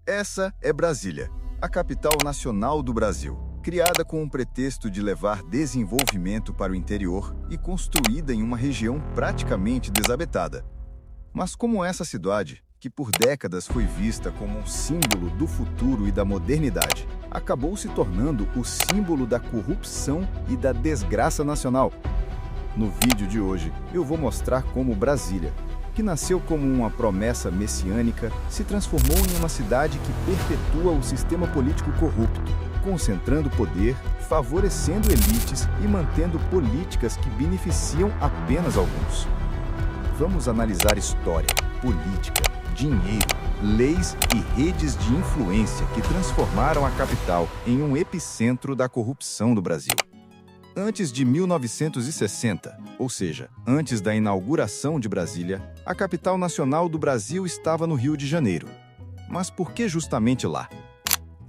Essa é Brasília, a capital nacional do Brasil, criada com o pretexto de levar desenvolvimento para o interior e construída em uma região praticamente desabitada. Mas como essa cidade, que por décadas foi vista como um símbolo do futuro e da modernidade, acabou se tornando o símbolo da corrupção e da desgraça nacional. No vídeo de hoje, eu vou mostrar como Brasília, que nasceu como uma promessa messiânica, se transformou em uma cidade que perpetua o sistema político corrupto, concentrando poder, favorecendo elites e mantendo políticas que beneficiam apenas alguns. Vamos analisar história, política, dinheiro, leis e redes de influência que transformaram a capital em um epicentro da corrupção do Brasil. Antes de 1960, ou seja, antes da inauguração de Brasília, a capital nacional do Brasil estava no Rio de Janeiro. Mas por que justamente lá?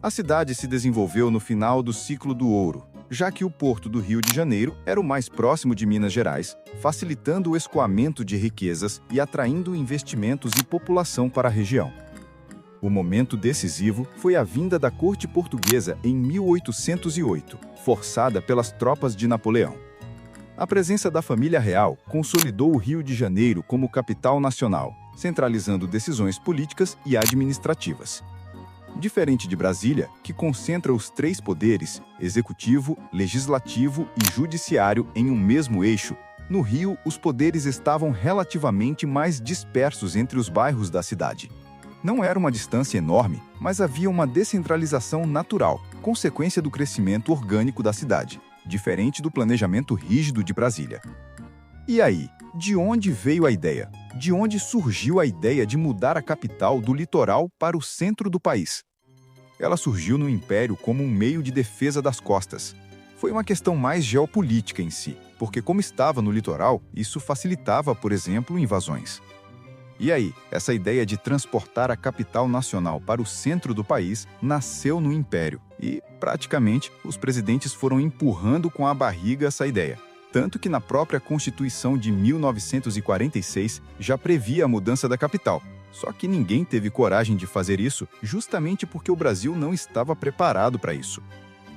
A cidade se desenvolveu no final do ciclo do ouro, já que o porto do Rio de Janeiro era o mais próximo de Minas Gerais, facilitando o escoamento de riquezas e atraindo investimentos e população para a região. O momento decisivo foi a vinda da corte portuguesa em 1808, forçada pelas tropas de Napoleão. A presença da família real consolidou o Rio de Janeiro como capital nacional, centralizando decisões políticas e administrativas. Diferente de Brasília, que concentra os três poderes, executivo, legislativo e judiciário, em um mesmo eixo, no Rio os poderes estavam relativamente mais dispersos entre os bairros da cidade. Não era uma distância enorme, mas havia uma descentralização natural, consequência do crescimento orgânico da cidade, diferente do planejamento rígido de Brasília. E aí, de onde veio a ideia? De onde surgiu a ideia de mudar a capital do litoral para o centro do país? Ela surgiu no Império como um meio de defesa das costas. Foi uma questão mais geopolítica em si, porque como estava no litoral, isso facilitava, por exemplo, invasões. E aí, essa ideia de transportar a capital nacional para o centro do país nasceu no Império e, praticamente, os presidentes foram empurrando com a barriga essa ideia. Tanto que na própria Constituição de 1946 já previa a mudança da capital. Só que ninguém teve coragem de fazer isso justamente porque o Brasil não estava preparado para isso.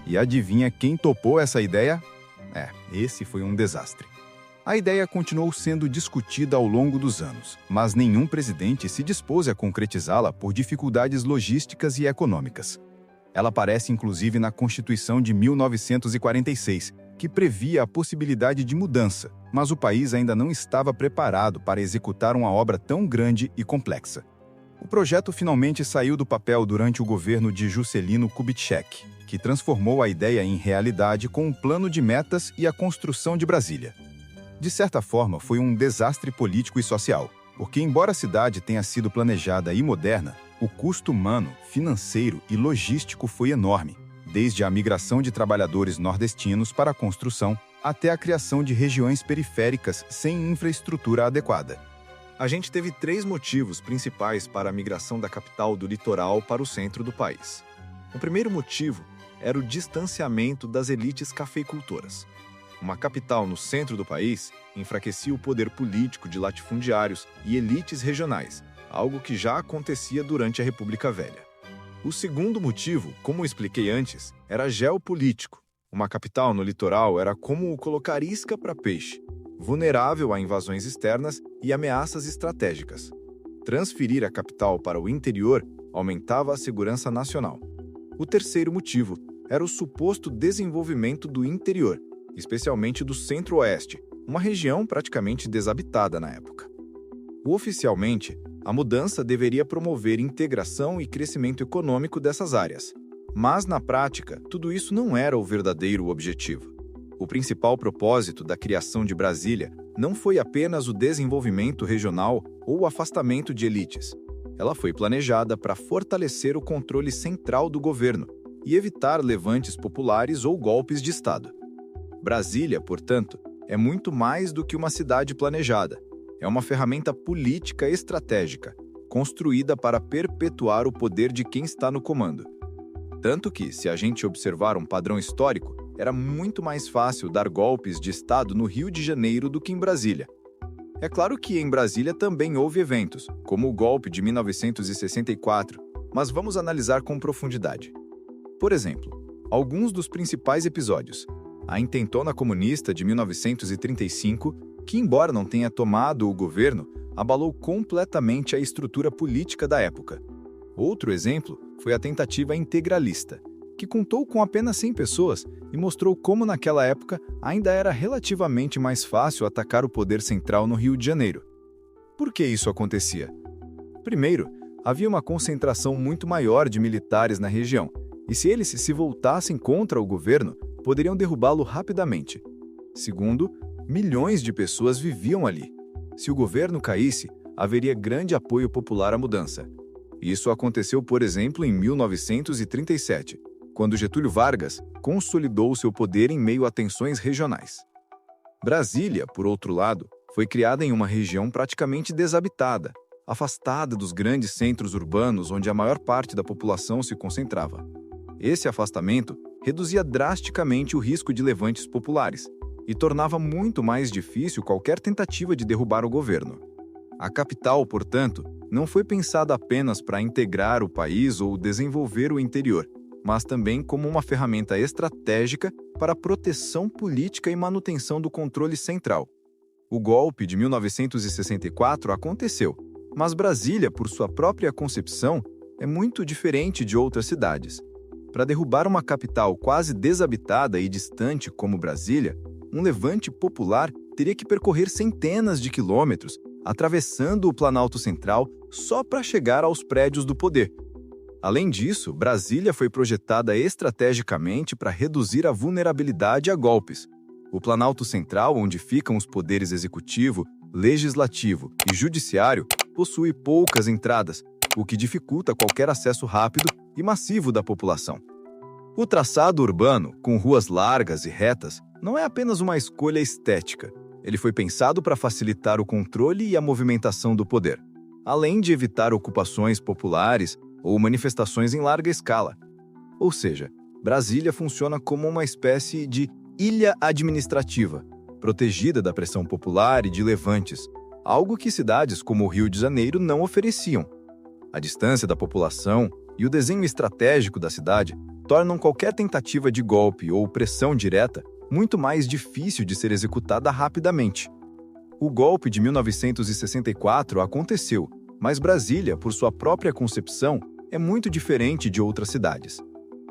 E adivinha quem topou essa ideia? Esse foi um desastre. A ideia continuou sendo discutida ao longo dos anos, mas nenhum presidente se dispôs a concretizá-la por dificuldades logísticas e econômicas. Ela aparece inclusive na Constituição de 1946, que previa a possibilidade de mudança, mas o país ainda não estava preparado para executar uma obra tão grande e complexa. O projeto finalmente saiu do papel durante o governo de Juscelino Kubitschek, que transformou a ideia em realidade com um plano de metas e a construção de Brasília. De certa forma, foi um desastre político e social, porque embora a cidade tenha sido planejada e moderna, o custo humano, financeiro e logístico foi enorme, desde a migração de trabalhadores nordestinos para a construção até a criação de regiões periféricas sem infraestrutura adequada. A gente teve três motivos principais para a migração da capital do litoral para o centro do país. O primeiro motivo era o distanciamento das elites cafeicultoras. Uma capital no centro do país enfraquecia o poder político de latifundiários e elites regionais, algo que já acontecia durante a República Velha. O segundo motivo, como eu expliquei antes, era geopolítico. Uma capital no litoral era como colocar isca para peixe, vulnerável a invasões externas e ameaças estratégicas. Transferir a capital para o interior aumentava a segurança nacional. O terceiro motivo era o suposto desenvolvimento do interior, especialmente do centro-oeste, uma região praticamente desabitada na época. Oficialmente, a mudança deveria promover integração e crescimento econômico dessas áreas. Mas, na prática, tudo isso não era o verdadeiro objetivo. O principal propósito da criação de Brasília não foi apenas o desenvolvimento regional ou o afastamento de elites. Ela foi planejada para fortalecer o controle central do governo e evitar levantes populares ou golpes de Estado. Brasília, portanto, é muito mais do que uma cidade planejada. É uma ferramenta política estratégica, construída para perpetuar o poder de quem está no comando. Tanto que, se a gente observar um padrão histórico, era muito mais fácil dar golpes de Estado no Rio de Janeiro do que em Brasília. É claro que em Brasília também houve eventos, como o golpe de 1964, mas vamos analisar com profundidade. Por exemplo, alguns dos principais episódios. A intentona comunista de 1935, que embora não tenha tomado o governo, abalou completamente a estrutura política da época. Outro exemplo foi a tentativa integralista, que contou com apenas 100 pessoas e mostrou como naquela época ainda era relativamente mais fácil atacar o poder central no Rio de Janeiro. Por que isso acontecia? Primeiro, havia uma concentração muito maior de militares na região, e se eles se voltassem contra o governo, poderiam derrubá-lo rapidamente. Segundo, milhões de pessoas viviam ali. Se o governo caísse, haveria grande apoio popular à mudança. Isso aconteceu, por exemplo, em 1937, quando Getúlio Vargas consolidou seu poder em meio a tensões regionais. Brasília, por outro lado, foi criada em uma região praticamente desabitada, afastada dos grandes centros urbanos onde a maior parte da população se concentrava. Esse afastamento reduzia drasticamente o risco de levantes populares e tornava muito mais difícil qualquer tentativa de derrubar o governo. A capital, portanto, não foi pensada apenas para integrar o país ou desenvolver o interior, mas também como uma ferramenta estratégica para a proteção política e manutenção do controle central. O golpe de 1964 aconteceu, mas Brasília, por sua própria concepção, é muito diferente de outras cidades. Para derrubar uma capital quase desabitada e distante como Brasília, um levante popular teria que percorrer centenas de quilômetros, atravessando o Planalto Central só para chegar aos prédios do poder. Além disso, Brasília foi projetada estrategicamente para reduzir a vulnerabilidade a golpes. O Planalto Central, onde ficam os poderes executivo, legislativo e judiciário, possui poucas entradas, o que dificulta qualquer acesso rápido e massivo da população. O traçado urbano, com ruas largas e retas, não é apenas uma escolha estética. Ele foi pensado para facilitar o controle e a movimentação do poder, além de evitar ocupações populares ou manifestações em larga escala. Ou seja, Brasília funciona como uma espécie de ilha administrativa, protegida da pressão popular e de levantes, algo que cidades como o Rio de Janeiro não ofereciam. A distância da população e o desenho estratégico da cidade tornam qualquer tentativa de golpe ou pressão direta muito mais difícil de ser executada rapidamente. O golpe de 1964 aconteceu, mas Brasília, por sua própria concepção, é muito diferente de outras cidades.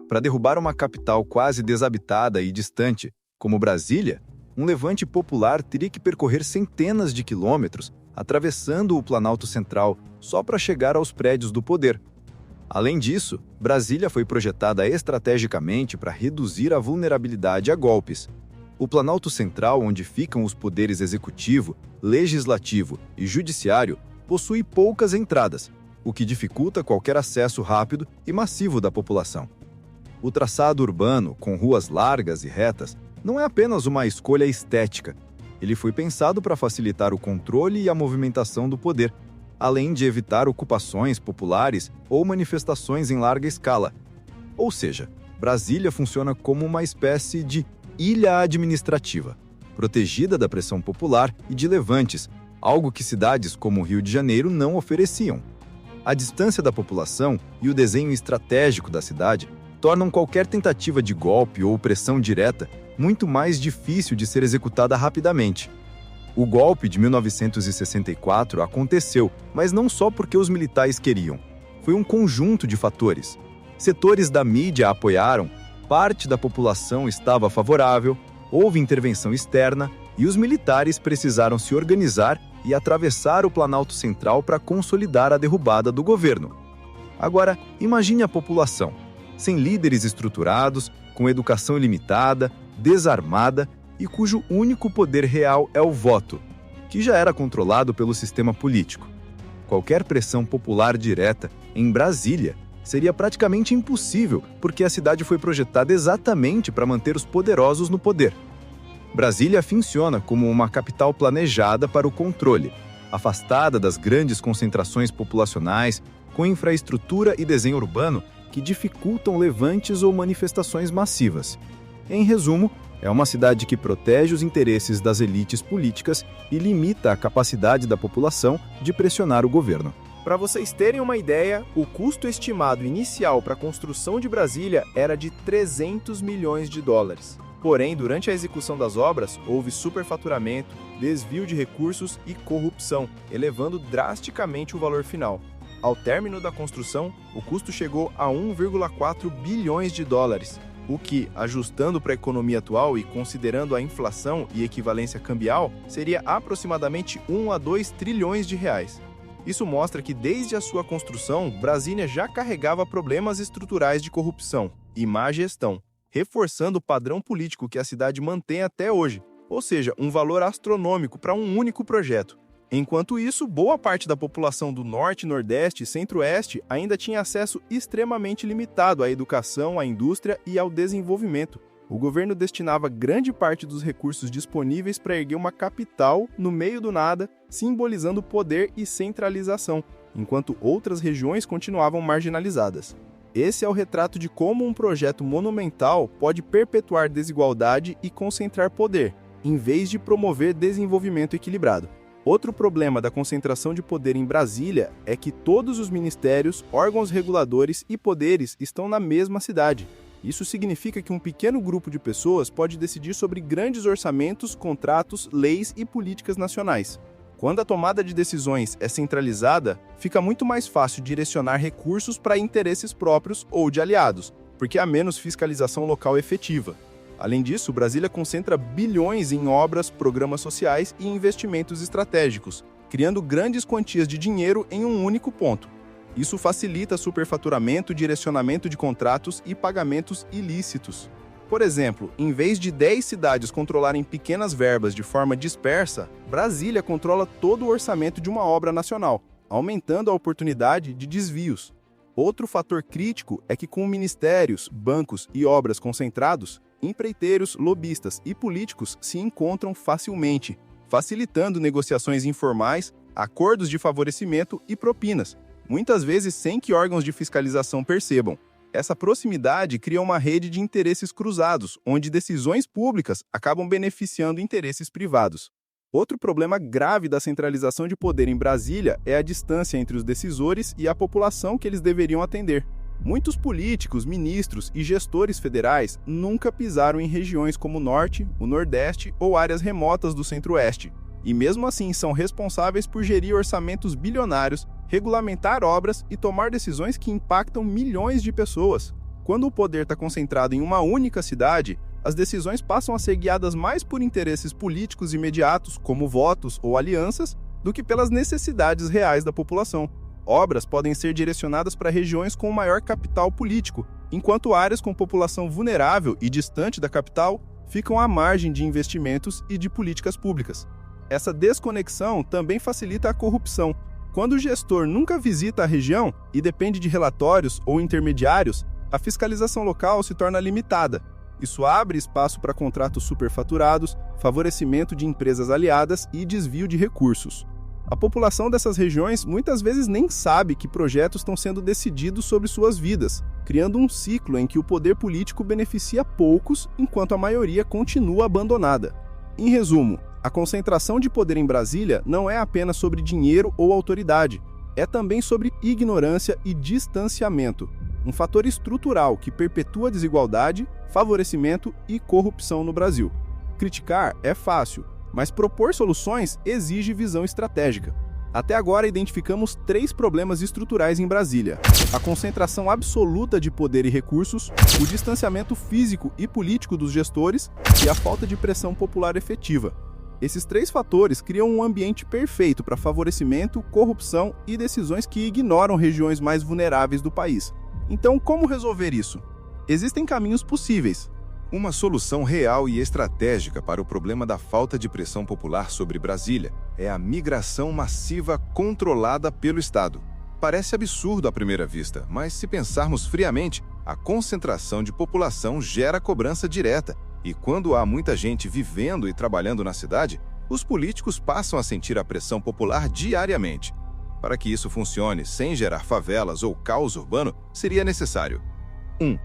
Para derrubar uma capital quase desabitada e distante, como Brasília, um levante popular teria que percorrer centenas de quilômetros, atravessando o Planalto Central só para chegar aos prédios do poder. Além disso, Brasília foi projetada estrategicamente para reduzir a vulnerabilidade a golpes. O Planalto Central, onde ficam os poderes executivo, legislativo e judiciário, possui poucas entradas, o que dificulta qualquer acesso rápido e massivo da população. O traçado urbano, com ruas largas e retas, não é apenas uma escolha estética. Ele foi pensado para facilitar o controle e a movimentação do poder, além de evitar ocupações populares ou manifestações em larga escala. Ou seja, Brasília funciona como uma espécie de ilha administrativa, protegida da pressão popular e de levantes, algo que cidades como o Rio de Janeiro não ofereciam. A distância da população e o desenho estratégico da cidade tornam qualquer tentativa de golpe ou pressão direta muito mais difícil de ser executada rapidamente. O golpe de 1964 aconteceu, mas não só porque os militares queriam. Foi um conjunto de fatores. Setores da mídia apoiaram, parte da população estava favorável, houve intervenção externa e os militares precisaram se organizar e atravessar o Planalto Central para consolidar a derrubada do governo. Agora, imagine a população, sem líderes estruturados, com educação limitada, desarmada e cujo único poder real é o voto, que já era controlado pelo sistema político. Qualquer pressão popular direta em Brasília seria praticamente impossível, porque a cidade foi projetada exatamente para manter os poderosos no poder. Brasília funciona como uma capital planejada para o controle, afastada das grandes concentrações populacionais, com infraestrutura e desenho urbano que dificultam levantes ou manifestações massivas. Em resumo, é uma cidade que protege os interesses das elites políticas e limita a capacidade da população de pressionar o governo. Para vocês terem uma ideia, o custo estimado inicial para a construção de Brasília era de 300 milhões de dólares. Porém, durante a execução das obras, houve superfaturamento, desvio de recursos e corrupção, elevando drasticamente o valor final. Ao término da construção, o custo chegou a 1,4 bilhões de dólares, o que, ajustando para a economia atual e considerando a inflação e equivalência cambial, seria aproximadamente 1 a 2 trilhões de reais. Isso mostra que desde a sua construção, Brasília já carregava problemas estruturais de corrupção e má gestão, reforçando o padrão político que a cidade mantém até hoje, ou seja, um valor astronômico para um único projeto. Enquanto isso, boa parte da população do Norte, Nordeste e Centro-Oeste ainda tinha acesso extremamente limitado à educação, à indústria e ao desenvolvimento. O governo destinava grande parte dos recursos disponíveis para erguer uma capital no meio do nada, simbolizando poder e centralização, enquanto outras regiões continuavam marginalizadas. Esse é o retrato de como um projeto monumental pode perpetuar desigualdade e concentrar poder, em vez de promover desenvolvimento equilibrado. Outro problema da concentração de poder em Brasília é que todos os ministérios, órgãos reguladores e poderes estão na mesma cidade. Isso significa que um pequeno grupo de pessoas pode decidir sobre grandes orçamentos, contratos, leis e políticas nacionais. Quando a tomada de decisões é centralizada, fica muito mais fácil direcionar recursos para interesses próprios ou de aliados, porque há menos fiscalização local efetiva. Além disso, Brasília concentra bilhões em obras, programas sociais e investimentos estratégicos, criando grandes quantias de dinheiro em um único ponto. Isso facilita superfaturamento, direcionamento de contratos e pagamentos ilícitos. Por exemplo, em vez de 10 cidades controlarem pequenas verbas de forma dispersa, Brasília controla todo o orçamento de uma obra nacional, aumentando a oportunidade de desvios. Outro fator crítico é que com ministérios, bancos e obras concentrados, empreiteiros, lobistas e políticos se encontram facilmente, facilitando negociações informais, acordos de favorecimento e propinas, muitas vezes sem que órgãos de fiscalização percebam. Essa proximidade cria uma rede de interesses cruzados, onde decisões públicas acabam beneficiando interesses privados. Outro problema grave da centralização de poder em Brasília é a distância entre os decisores e a população que eles deveriam atender. Muitos políticos, ministros e gestores federais nunca pisaram em regiões como o Norte, o Nordeste ou áreas remotas do Centro-Oeste, e mesmo assim são responsáveis por gerir orçamentos bilionários, regulamentar obras e tomar decisões que impactam milhões de pessoas. Quando o poder está concentrado em uma única cidade, as decisões passam a ser guiadas mais por interesses políticos imediatos, como votos ou alianças, do que pelas necessidades reais da população. Obras podem ser direcionadas para regiões com maior capital político, enquanto áreas com população vulnerável e distante da capital ficam à margem de investimentos e de políticas públicas. Essa desconexão também facilita a corrupção. Quando o gestor nunca visita a região e depende de relatórios ou intermediários, a fiscalização local se torna limitada. Isso abre espaço para contratos superfaturados, favorecimento de empresas aliadas e desvio de recursos. A população dessas regiões muitas vezes nem sabe que projetos estão sendo decididos sobre suas vidas, criando um ciclo em que o poder político beneficia poucos enquanto a maioria continua abandonada. Em resumo, a concentração de poder em Brasília não é apenas sobre dinheiro ou autoridade, é também sobre ignorância e distanciamento, um fator estrutural que perpetua a desigualdade, favorecimento e corrupção no Brasil. Criticar é fácil, mas propor soluções exige visão estratégica. Até agora identificamos 3 problemas estruturais em Brasília: a concentração absoluta de poder e recursos, o distanciamento físico e político dos gestores e a falta de pressão popular efetiva. Esses 3 fatores criam um ambiente perfeito para favorecimento, corrupção e decisões que ignoram regiões mais vulneráveis do país. Então, como resolver isso? Existem caminhos possíveis. Uma solução real e estratégica para o problema da falta de pressão popular sobre Brasília é a migração massiva controlada pelo Estado. Parece absurdo à primeira vista, mas se pensarmos friamente, a concentração de população gera cobrança direta. E quando há muita gente vivendo e trabalhando na cidade, os políticos passam a sentir a pressão popular diariamente. Para que isso funcione sem gerar favelas ou caos urbano, seria necessário 1.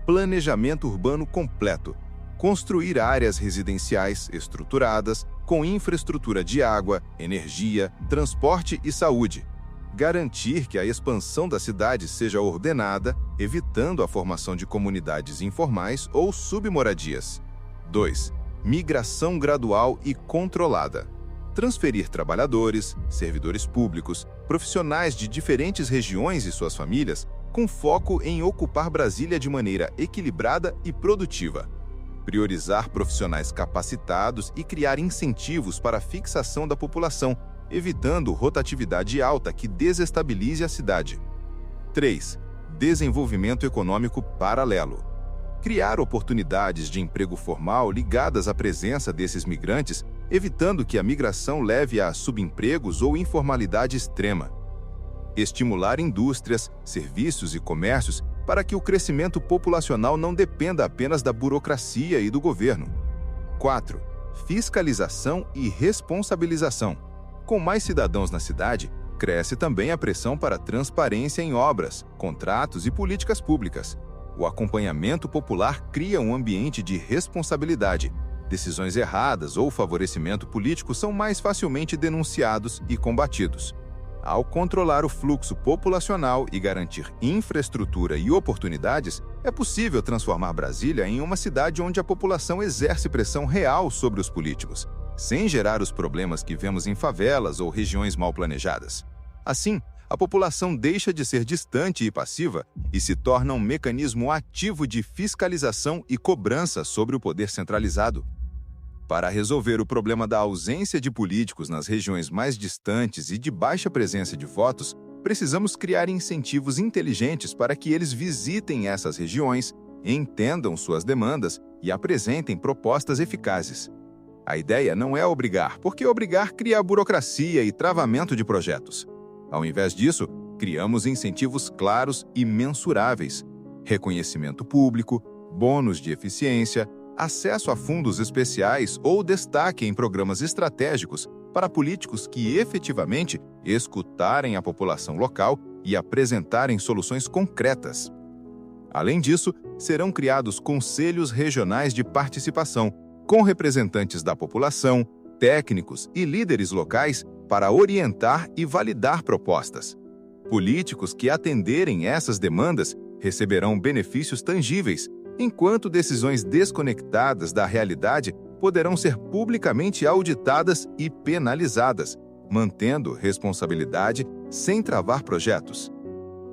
Planejamento urbano completo. Construir áreas residenciais estruturadas, com infraestrutura de água, energia, transporte e saúde. Garantir que a expansão da cidade seja ordenada, evitando a formação de comunidades informais ou submoradias. 2. Migração gradual e controlada. Transferir trabalhadores, servidores públicos, profissionais de diferentes regiões e suas famílias, com foco em ocupar Brasília de maneira equilibrada e produtiva. Priorizar profissionais capacitados e criar incentivos para a fixação da população, evitando rotatividade alta que desestabilize a cidade. 3. Desenvolvimento econômico paralelo. Criar oportunidades de emprego formal ligadas à presença desses migrantes, evitando que a migração leve a subempregos ou informalidade extrema. Estimular indústrias, serviços e comércios para que o crescimento populacional não dependa apenas da burocracia e do governo. 4. Fiscalização e responsabilização. Com mais cidadãos na cidade, cresce também a pressão para transparência em obras, contratos e políticas públicas. O acompanhamento popular cria um ambiente de responsabilidade. Decisões erradas ou favorecimento político são mais facilmente denunciados e combatidos. Ao controlar o fluxo populacional e garantir infraestrutura e oportunidades, é possível transformar Brasília em uma cidade onde a população exerce pressão real sobre os políticos, sem gerar os problemas que vemos em favelas ou regiões mal planejadas. Assim, a população deixa de ser distante e passiva e se torna um mecanismo ativo de fiscalização e cobrança sobre o poder centralizado. Para resolver o problema da ausência de políticos nas regiões mais distantes e de baixa presença de votos, precisamos criar incentivos inteligentes para que eles visitem essas regiões, entendam suas demandas e apresentem propostas eficazes. A ideia não é obrigar, porque obrigar cria burocracia e travamento de projetos. Ao invés disso, criamos incentivos claros e mensuráveis: reconhecimento público, bônus de eficiência, acesso a fundos especiais ou destaque em programas estratégicos para políticos que efetivamente escutarem a população local e apresentarem soluções concretas. Além disso, serão criados conselhos regionais de participação, com representantes da população, técnicos e líderes locais para orientar e validar propostas. Políticos que atenderem essas demandas receberão benefícios tangíveis, enquanto decisões desconectadas da realidade poderão ser publicamente auditadas e penalizadas, mantendo responsabilidade sem travar projetos.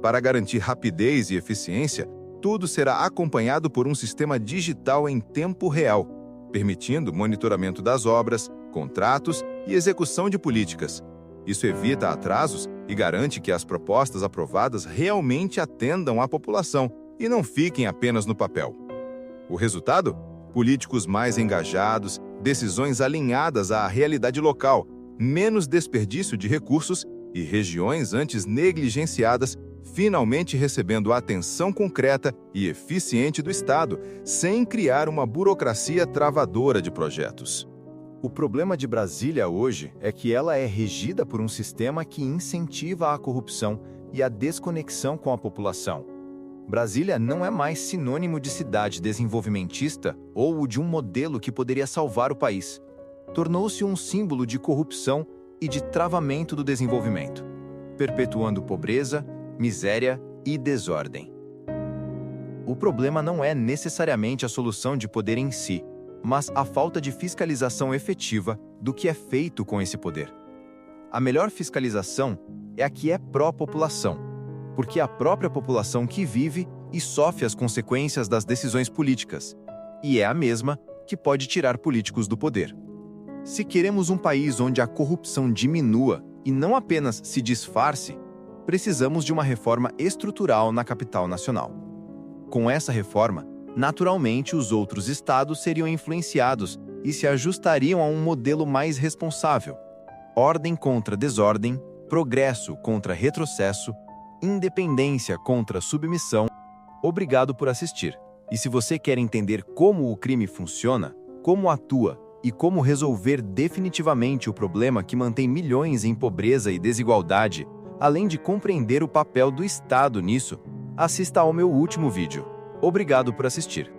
Para garantir rapidez e eficiência, tudo será acompanhado por um sistema digital em tempo real, permitindo monitoramento das obras, contratos e execução de políticas. Isso evita atrasos e garante que as propostas aprovadas realmente atendam à população e não fiquem apenas no papel. O resultado? Políticos mais engajados, decisões alinhadas à realidade local, menos desperdício de recursos e regiões antes negligenciadas finalmente recebendo a atenção concreta e eficiente do Estado, sem criar uma burocracia travadora de projetos. O problema de Brasília hoje é que ela é regida por um sistema que incentiva a corrupção e a desconexão com a população. Brasília não é mais sinônimo de cidade desenvolvimentista ou de um modelo que poderia salvar o país. Tornou-se um símbolo de corrupção e de travamento do desenvolvimento, perpetuando pobreza, miséria e desordem. O problema não é necessariamente a solução de poder em si, mas a falta de fiscalização efetiva do que é feito com esse poder. A melhor fiscalização é a que é pró-população, porque é a própria população que vive e sofre as consequências das decisões políticas, e é a mesma que pode tirar políticos do poder. Se queremos um país onde a corrupção diminua e não apenas se disfarce, precisamos de uma reforma estrutural na capital nacional. Com essa reforma, naturalmente os outros estados seriam influenciados e se ajustariam a um modelo mais responsável. Ordem contra desordem, progresso contra retrocesso, independência contra submissão. Obrigado por assistir. E se você quer entender como o crime funciona, como atua e como resolver definitivamente o problema que mantém milhões em pobreza e desigualdade, além de compreender o papel do Estado nisso, assista ao meu último vídeo. Obrigado por assistir.